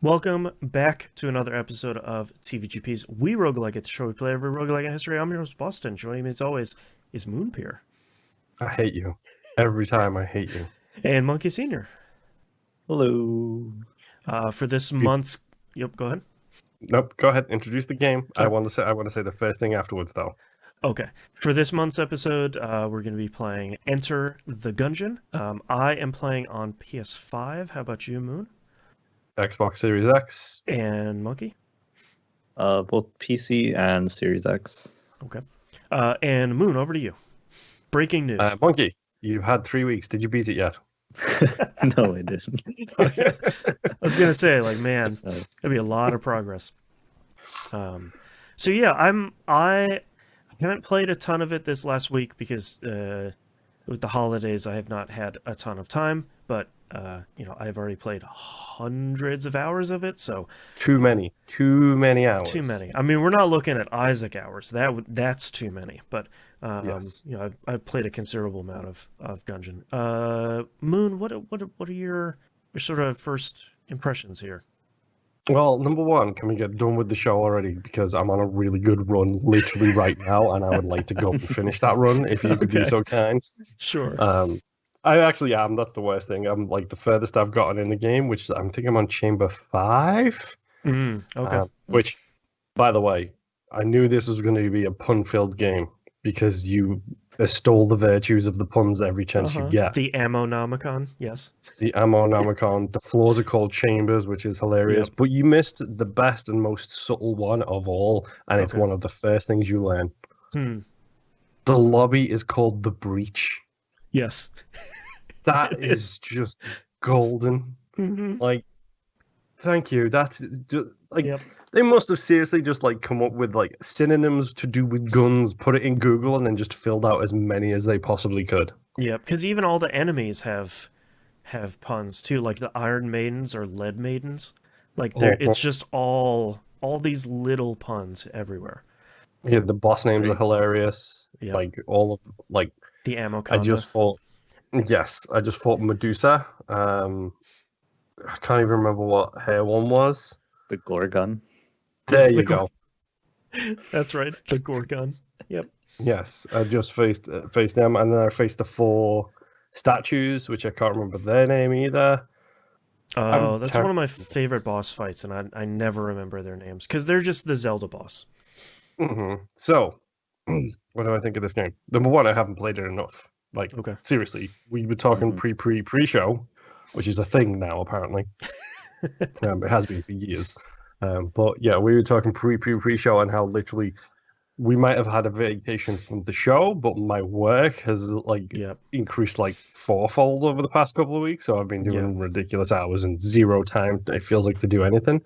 Welcome back to another episode of TVGP's We Roguelike. It's the show we play every roguelike in history. I'm your host, Boston. Joining me as always is Moonpeer. I hate you. Every time I hate you. And Monkey Sr. Hello. For this You- month's... Yep, go ahead. Nope, go ahead, introduce the game. Sure. I want to say the first thing afterwards though. Okay. For this month's episode, we're going to be playing Enter the Gungeon. I am playing on PS5. How about you, Moon? Xbox Series X. And Monkey? Both PC and Series X. Okay. And Moon, over to you. Breaking news. Monkey, you've had 3 weeks. Did you beat it yet? No, I didn't. I was gonna say, like, man, that'd be a lot of progress. So yeah, I haven't played a ton of it this last week because with the holidays I have not had a ton of time, but I've already played hundreds of hours of it, so Too many hours. too many. I mean, we're not looking at Isaac hours. That's too many, but Yes. I've played a considerable amount of Gungeon. Moon, what are your sort of first impressions here? Well, number one, can we get done with the show already? Because I'm on a really good run literally right now, and I would like to go and finish that run if you could be Okay. so kind. Sure. I actually am. That's the worst thing. I'm like the furthest I've gotten in the game, which I think I'm on Chamber 5. Okay. Which, by the way, I knew this was going to be a pun-filled game because you extol the virtues of the puns every chance you get. The Ammonomicon, yes. The Ammonomicon, the floors are called chambers, which is hilarious. Yep. But you missed the best and most subtle one of all, and it's Okay. one of the first things you learn. Hmm. The lobby is called the Breach. Yes. That It is just golden. Mhm. Like, thank you. That's just, like, Yep. they must have seriously just like come up with like synonyms to do with guns, put it in Google, and then just filled out as many as they possibly could. Yep. Because even all the enemies have puns too. Like the Iron Maidens or Lead Maidens. Like it's just all these little puns everywhere. Yeah, the boss names are Right. hilarious. Yep. Like all of like The Ammo I just fought. Yes, I just fought Medusa. I can't even remember what her one was. The Gorgon. There Yes, you the go. That's right. The Gorgon. Yep. Yes, I just faced them, and then I faced the 4 statues, which I can't remember their name either. Oh, that's one of my terrible. favorite boss fights, and I never remember their names because they're just the Zelda boss. So, what do I think of this game? Number one, I haven't played it enough. Like, Okay. seriously, we were talking pre-show, which is a thing now apparently. It has been for years. But yeah, we were talking pre-show and how literally we might have had a vacation from the show, but my work has like Yep. increased like 4-fold over the past couple of weeks. So I've been doing ridiculous hours and zero time. It feels like to do anything.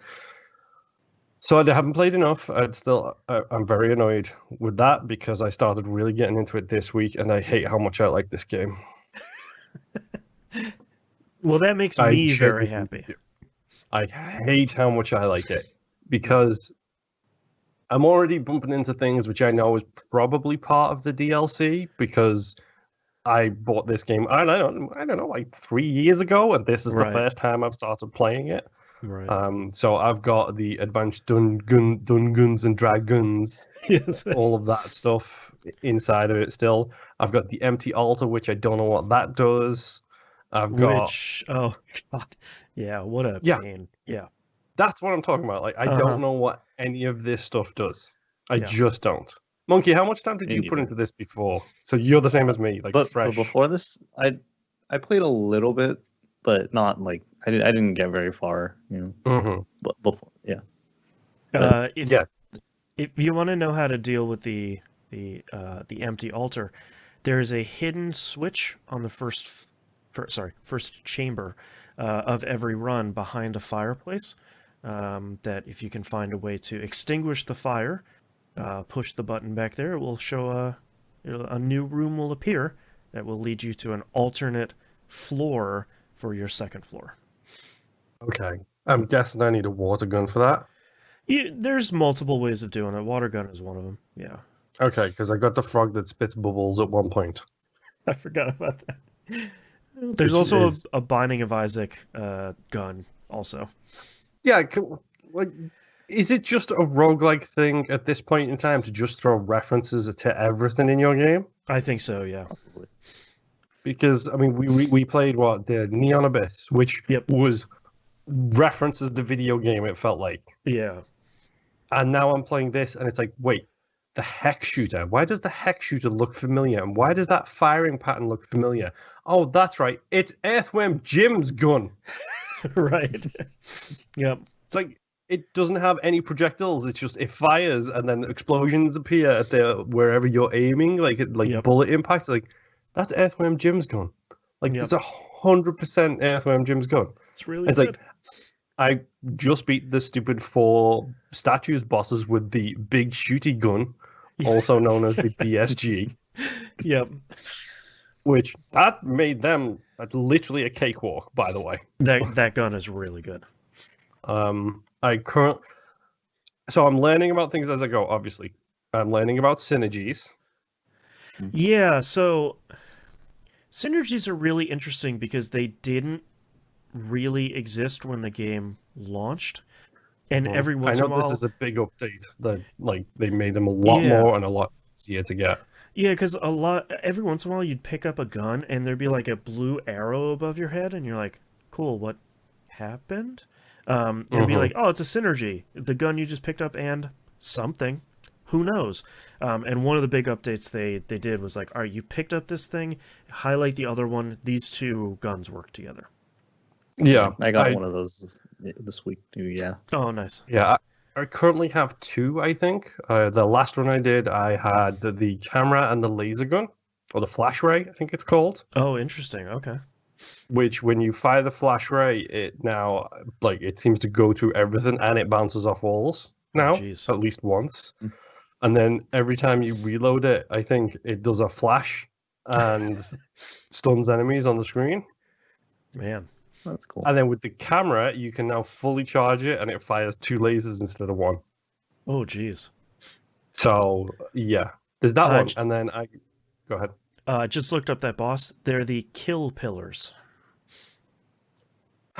So I haven't played enough. I'm very annoyed with that because I started really getting into it this week, and I hate how much I like this game. Well, that makes I me very genuinely happy. do. I hate how much I like it because I'm already bumping into things which I know is probably part of the DLC because I bought this game. I don't know, like 3 years ago, and this is Right. the first time I've started playing it. Right. So I've got the advanced Dungeons and Dragons, Yes. all of that stuff inside of it still. I've got the empty altar, which I don't know what that does. I've got Which, oh god, yeah, what a Yeah. pain. Yeah. That's what I'm talking about. Like, I Uh-huh. don't know what any of this stuff does. I Yeah. just don't. Monkey, how much time did Me you put neither. into this before? So you're the same as me, like But fresh. before this, I played a little bit, but not like I didn't get very far. Mhm. But before, yeah. If Yeah. if you want to know how to deal with the empty altar, there's a hidden switch on the first chamber of every run behind a fireplace. That if you can find a way to extinguish the fire, push the button back there, it will show a new room will appear that will lead you to an alternate floor for your second floor. Okay. I'm guessing I need a water gun for that. There's multiple ways of doing it. Water gun is one of them. Yeah. Okay, because I got the frog that spits bubbles at one point. I forgot about that. There's Which also is- a Binding of Isaac gun also. Yeah, like, is it just a roguelike thing at this point in time to just throw references to everything in your game? I think so, yeah. Probably. Because I mean, we played the Neon Abyss, which Yep. was references the video game. It felt like, Yeah. and now I'm playing this, and it's like, wait, the hex shooter. Why does the hex shooter look familiar? And why does that firing pattern look familiar? Oh, that's right, it's Earthworm Jim's gun. Right. Yep. It's like it doesn't have any projectiles. It's just it fires, and then explosions appear at wherever you're aiming, Yep. bullet impacts. Like that's Earthworm Jim's gun. Like Yep. it's 100% Earthworm Jim's gun. It's really It's good. like I just beat the stupid 4 statues bosses with the big shooty gun, also known as the BSG, Yep. which that made them literally a cakewalk, by the way. That gun is really good. So I'm learning about things as I go. Obviously, I'm learning about synergies. Yeah, so synergies are really interesting because they didn't really exist when the game launched. And every once in a while, this is a big update that they made them a lot more and a lot easier to get. Yeah, because every once in a while you'd pick up a gun and there'd be like a blue arrow above your head, and you're like, "Cool, what happened?" It'd be like, "Oh, it's a synergy. The gun you just picked up and something. Who knows?" And one of the big updates they did was like, "All right, you picked up this thing. Highlight the other one. These two guns work together." Yeah, I got one of those this week too. Yeah. Oh, nice. Yeah, I currently have 2. I think the last one I did, I had the camera and the laser gun, or the flash ray, I think it's called. Oh, interesting. Okay. Which, when you fire the flash ray, it now it seems to go through everything and it bounces off walls now, at least once. And then every time you reload it, I think it does a flash and stuns enemies on the screen. Man. That's cool. And then with the camera, you can now fully charge it, and it fires 2 lasers instead of 1. Oh, geez. So yeah, there's that one, and then go ahead. I just looked up that boss. They're the kill pillars.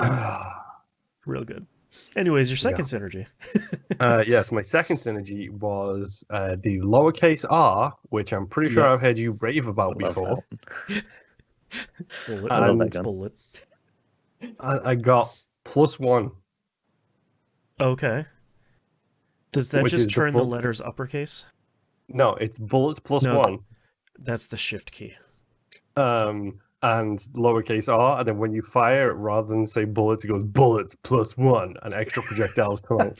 Real good. Anyways, your second synergy. Yes, my second synergy was the lowercase r, which I'm pretty sure I've heard you rave about before. Bullet. I got +1. Okay. Does that just turn the letters uppercase? No, it's bullets +1. That's the shift key. And lowercase r, and then when you fire, rather than say bullets, it goes bullets +1, and extra projectiles come out.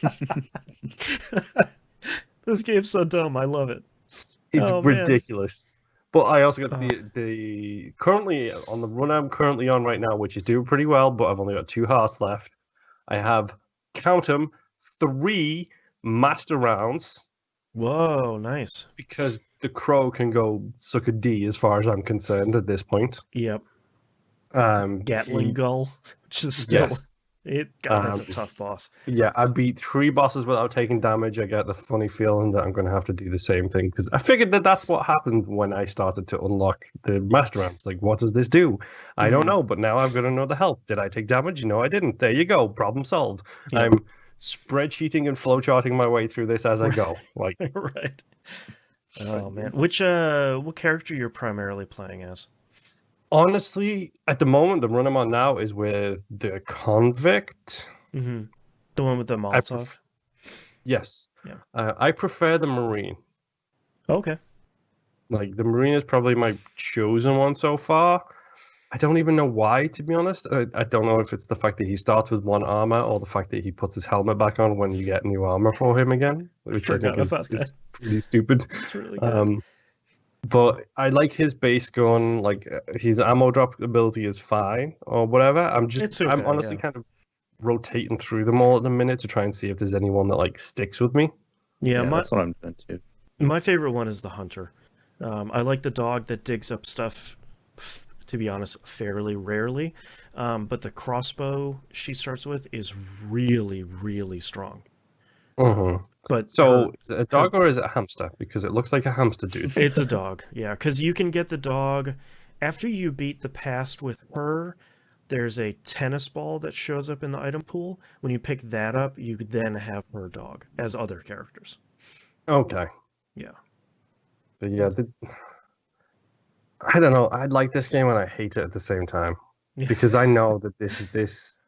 This game's so dumb. I love it. It's ridiculous. But I also got the currently on the run I'm currently on right now, which is doing pretty well, but I've only got 2 hearts left. I have, count them, 3 master rounds. Whoa, nice. Because the crow can go suck a D as far as I'm concerned at this point. Yep. Gatling Gull, which is still... Yes. That's a tough boss. Yeah, I beat 3 bosses without taking damage. I get the funny feeling that I'm going to have to do the same thing, because I figured that's what happened when I started to unlock the master rounds. Like, what does this do? I don't know, but now I'm going to know the help. Did I take damage? No, I didn't. There you go. Problem solved. Yep. I'm spreadsheeting and flowcharting my way through this as I go. Like, right. Oh man, what character you're primarily playing as? Honestly, at the moment, the run I'm on now is with the convict. Mm-hmm. The one with the Molotov? Yes. Yeah. I prefer the Marine. Okay. Like, the Marine is probably my chosen one so far. I don't even know why, to be honest. I don't know if it's the fact that he starts with 1 armor or the fact that he puts his helmet back on when you get new armor for him again, which I think is pretty stupid. It's really good. But I like his base gun. Like, his ammo drop ability is fine or whatever. I'm honestly kind of rotating through them all at the minute to try and see if there's anyone that sticks with me. Yeah, that's what I'm doing too. My favorite one is the hunter. I like the dog that digs up stuff. To be honest, fairly rarely, but the crossbow she starts with is really, really strong. But is it a dog or is it a hamster? Because it looks like a hamster, dude. It's a dog, yeah. Because you can get the dog after you beat the past with her. there's a tennis ball that shows up in the item pool. When you pick that up, you could then have her dog as other characters. Okay. Yeah. But yeah, I don't know. I like this game and I hate it at the same time Yeah. because I know that this.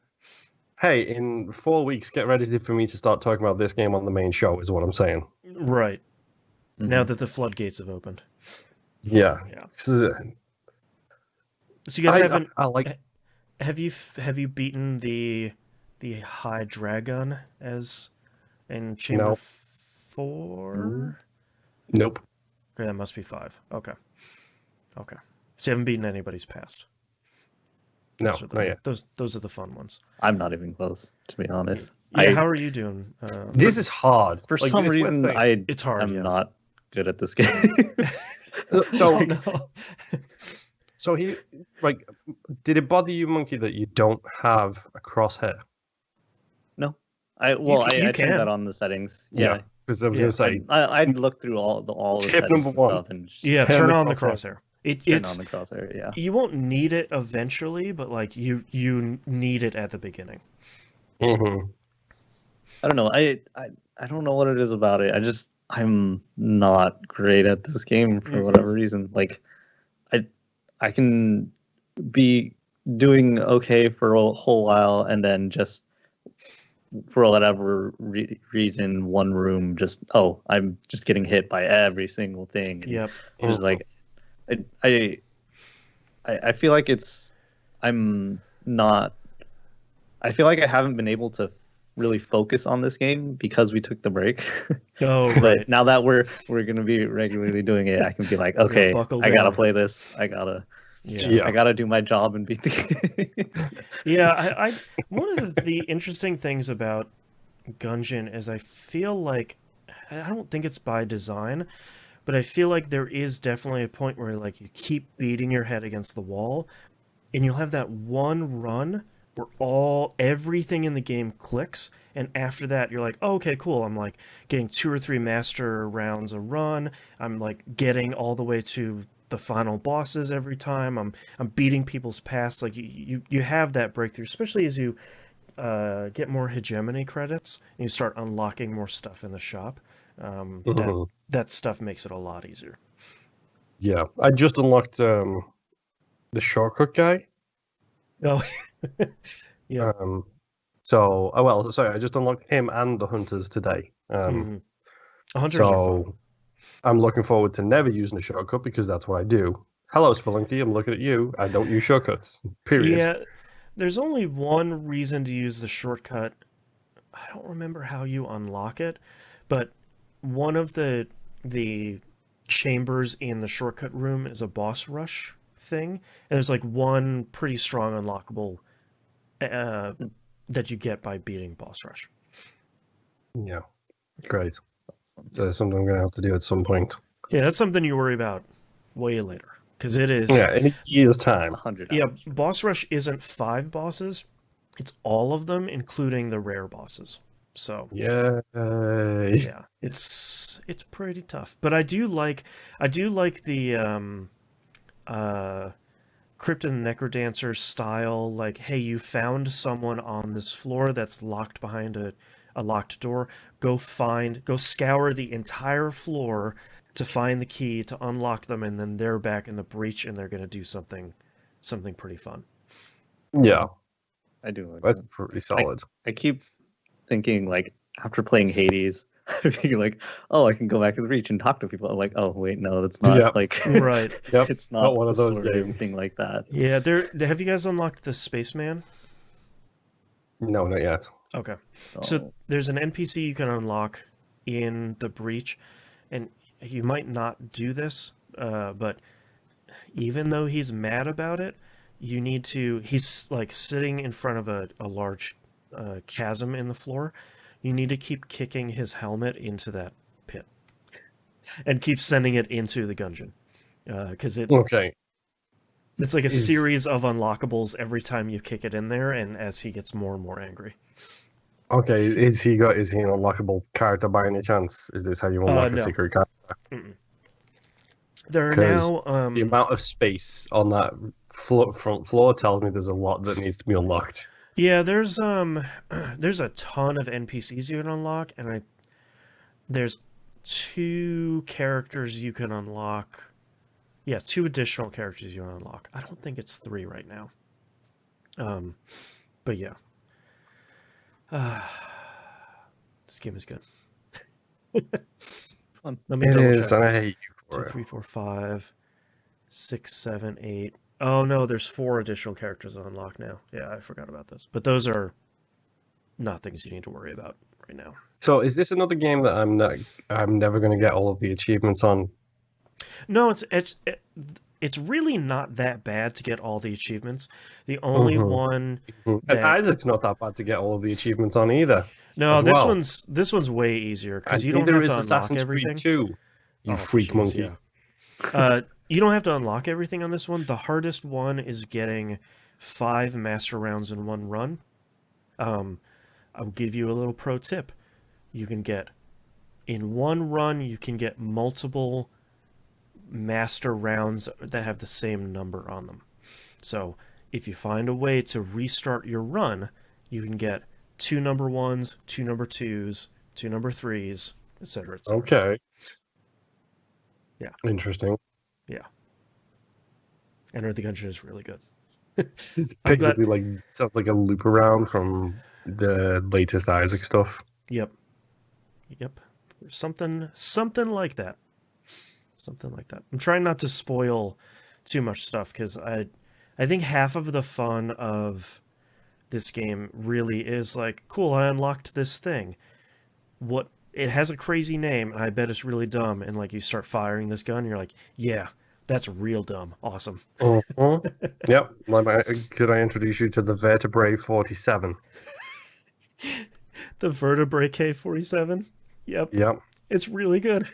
Hey, in 4 weeks, get ready for me to start talking about this game on the main show. Is what I'm saying. Right. Mhm. Now that the floodgates have opened. Yeah. Yeah. 'Cause, So you guys haven't. I like. Have you beaten the high dragon as in chamber Nope. 4? Nope. Okay, that must be 5. Okay. So you haven't beaten anybody's past. No, Those are the, not yet. Those are the fun ones. I'm not even close, to be honest. Yeah, how are you doing? This is hard. For Like, some it's worth reason, saying. It's hard. I'm Yeah. not good at this game. So, Oh, no. so he like, did it bother you, Monkey, that you don't have a crosshair? No, I turned can. that on the settings. Yeah, Because I was Yeah. going to say, I'd look through all the Tip settings number and one. stuff and just Yeah, Turn turn the on the crosshair. crosshair. It's turn on the crosshair. Yeah. you won't need it eventually, but like you need it at the beginning. mhm. I don't know. I don't know what it is about it. I'm not great at this game for Mhm. whatever reason. Like I can be doing okay for a whole while and then just for whatever reason one room just I'm just getting hit by every single thing. And Yep. it's just like I feel like I'm not I feel like I haven't been able to really focus on this game because we took the break. Oh, But right. now that we're going to be regularly doing it, I can be like, okay, buckle I gotta down. play this. I gotta Yeah. I gotta do my job and beat the game. Yeah, I one of the interesting things about Gungeon is I feel like I don't think it's by design, but I feel like there is definitely a point where like you keep beating your head against the wall, and you'll have that one run where everything in the game clicks, and after that you're like, oh, okay, cool. I'm like getting 2 or 3 master rounds a run. I'm like getting all the way to the final bosses every time. I'm beating people's past. Like you have that breakthrough, especially as you get more hegemony credits and you start unlocking more stuff in the shop. Mhm. That stuff makes it a lot easier. Yeah. I just unlocked the shortcut guy. Oh, yeah. So, sorry, I just unlocked him and the hunters today. Mhm. Hunters are fun. So I'm looking forward to never using a shortcut because that's what I do. Hello, Spelunky. I'm looking at you. I don't use shortcuts. Period. Yeah, there's only one reason to use the shortcut. I don't remember how you unlock it, but one of the chambers in the shortcut room is a boss rush thing, and there's like one pretty strong unlockable that you get by beating boss rush. Yeah. Great. So that's something I'm going to have to do at some point. Yeah, that's something you worry about way later, because it is. Yeah, in a year's time. 100 Yeah, hours. boss rush isn't 5 bosses; it's all of them, including the rare bosses. So Yay. yeah, it's pretty tough. But I do like the Crypt and the Necrodancer style. Like, hey, you found someone on this floor that's locked behind a locked door. Go scour the entire floor to find the key to unlock them, and then they're back in the breach and they're gonna do something pretty fun. Yeah, I do. Like that's that. pretty solid. I keep thinking like after playing Hades, being like, oh, I can go back to the Reach and talk to people. I'm like, oh wait, no, that's not Yep. like Right. Yep. it's not, Not one of the those sword or games. anything like that. Yeah, have you guys unlocked the Spaceman? No, not yet. Okay. So there's an NPC you can unlock in the breach, and you might not do this, but even though he's mad about it, you need to. He's like sitting in front of a large chasm in the floor. You need to keep kicking his helmet into that pit, and keep sending it into the Gungeon, because Okay. it's like a Is- series of unlockables every time you kick it in there, and as he gets more and more angry. Okay, is he an unlockable character by any chance? Is this how you unlock a No. secret character? Mm-mm. There are 'Cause now The amount of space on that front floor tells me there's a lot that needs to be unlocked. Yeah, there's a ton of NPCs you can unlock, and there's 2 characters you can unlock. Yeah, 2 additional characters you can unlock. I don't think it's 3 right now. But yeah. This game is good. Fun. Let me It double is, check. and I hate you 2, for it. 3, 4, 5, 6, 7, 8. Oh no, there's 4 additional characters to unlock now. Yeah, I forgot about this. But those are not things you need to worry about right now. So is this another game that I'm never going to get all of the achievements on? No, it's really not that bad to get all the achievements. The only one And that Isaac's not that bad to get all of the achievements on either. no, as this well. one's way easier because And you don't neither have is to unlock Assassin's everything. Creed 2, you Oh, freak jeez, monkey. yeah. You don't have to unlock everything on this one. The hardest one is getting 5 master rounds in one run. I'll give you a little pro tip. You can get in one run. You can get multiple master rounds that have the same number on them. So if you find a way to restart your run, you can get 2 number 1s, 2 number 2s, 2 number 3s, etc. Okay. Yeah. Interesting. Enter the Gungeon is really good. It's I'm glad- basically like sounds like a loop around from the latest Isaac stuff. Yep. Something like that. Something like that. I'm trying not to spoil too much stuff because I think half of the fun of this game really is like, cool, I unlocked this thing. What it has a crazy name, and I bet it's really dumb. And like you start firing this gun, and you're like, yeah, that's real dumb. Awesome. Yep. Could I introduce you to the Vertebrae 47? The Vertebrae K-47. Yep. Yep. It's really good.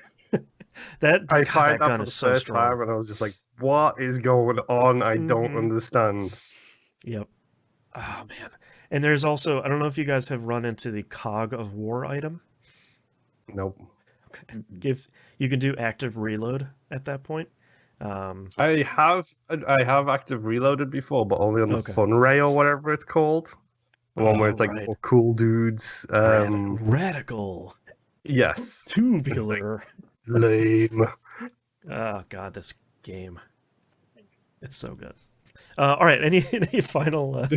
that I God, fired that that gun for the is so first strong. time, and I was just like, "What is going on? I don't Mhm. understand." Yep. Oh man. And there's also, I don't know if you guys have run into the Cog of War item. Nope. You can do active reload at that point. I have active reloaded before, but only on the Okay. Fun Ray or whatever it's called. The one where it's like right. little cool dudes. Radical. Yes. Tubular. Lame. Oh god, this game. It's so good. All right, any final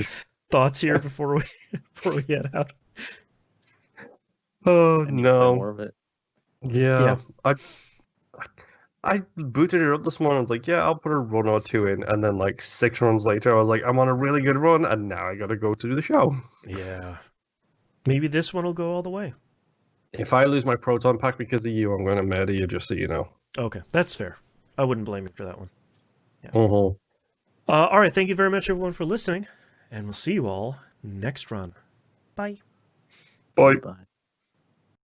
thoughts here before we head out? Oh I need to play no. more of it. Yeah. I booted it up this morning. I was like, yeah, I'll put a run or 2 in, and then like 6 runs later, I was like, I'm on a really good run, and now I gotta go to do the show. Yeah. Maybe this one will go all the way. If I lose my proton pack because of you, I'm gonna murder you, just so you know. Okay, that's fair. I wouldn't blame you for that one. Yeah. Mm-hmm. All right, thank you very much, everyone, for listening, and we'll see you all next run. Bye. Bye. Bye.